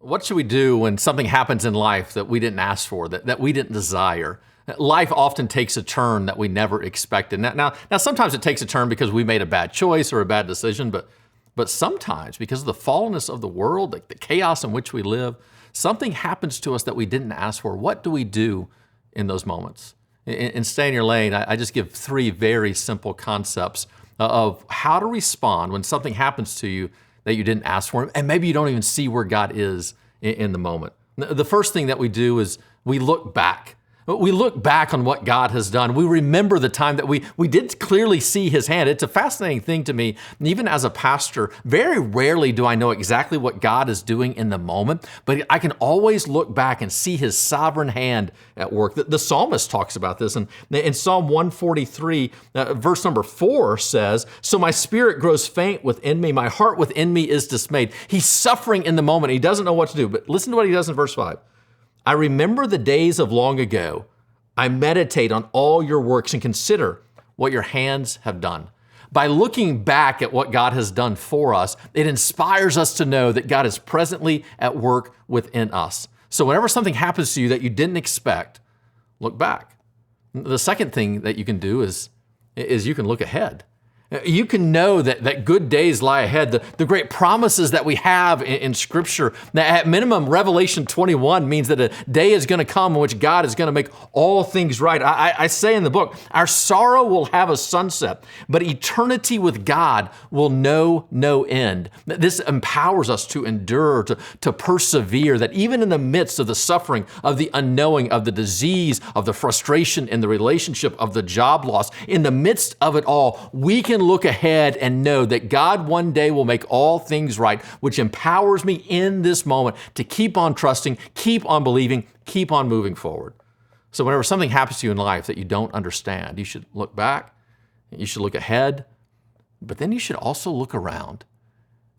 What should we do when something happens in life that we didn't ask for, that we didn't desire? Life often takes a turn that we never expected. Now, sometimes it takes a turn because we made a bad choice or a bad decision, but sometimes because of the fallenness of the world, the chaos in which we live, something happens to us that we didn't ask for. What do we do in those moments? In Stay in Your Lane, I just give 3 very simple concepts of how to respond when something happens to you that you didn't ask for, and maybe you don't even see where God is in the moment. The first thing that we do is we look back. We look back on what God has done. We remember the time that we did clearly see his hand. It's a fascinating thing to me. And even as a pastor, very rarely do I know exactly what God is doing in the moment, but I can always look back and see his sovereign hand at work. The psalmist talks about this. And in Psalm 143, verse number 4 says, "So my spirit grows faint within me. My heart within me is dismayed." He's suffering in the moment. He doesn't know what to do. But listen to what he does in verse 5. "I remember the days of long ago. I meditate on all your works and consider what your hands have done." By looking back at what God has done for us, it inspires us to know that God is presently at work within us. So whenever something happens to you that you didn't expect, look back. The second thing that you can do is you can look ahead. You can know that good days lie ahead, the great promises that we have in Scripture. That at minimum, Revelation 21 means that a day is going to come in which God is going to make all things right. I say in the book, our sorrow will have a sunset, but eternity with God will know no end. This empowers us to endure, to persevere, that even in the midst of the suffering, of the unknowing, of the disease, of the frustration in the relationship, of the job loss, in the midst of it all, we can look ahead and know that God one day will make all things right, which empowers me in this moment to keep on trusting, keep on believing, keep on moving forward. So whenever something happens to you in life that you don't understand, you should look back, you should look ahead, but then you should also look around.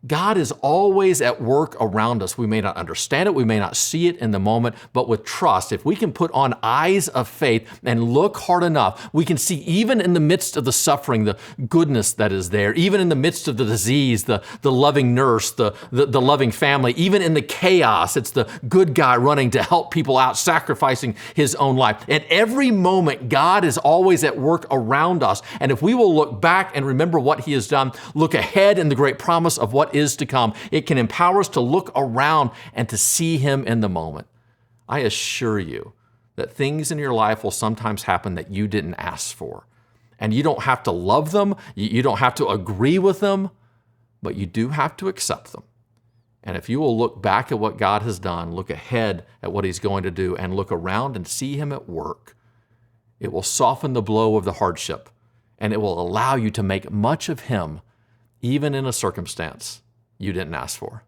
God is always at work around us. We may not understand it, we may not see it in the moment, but with trust, if we can put on eyes of faith and look hard enough, we can see even in the midst of the suffering, the goodness that is there, even in the midst of the disease, the loving nurse, the loving family, even in the chaos, it's the good guy running to help people out, sacrificing his own life. At every moment, God is always at work around us. And if we will look back and remember what he has done, look ahead in the great promise of what is to come, it can empower us to look around and to see him in the moment. I assure you that things in your life will sometimes happen that you didn't ask for. And you don't have to love them, you don't have to agree with them, but you do have to accept them. And if you will look back at what God has done, look ahead at what he's going to do, and look around and see him at work, it will soften the blow of the hardship, and it will allow you to make much of him, even in a circumstance you didn't ask for.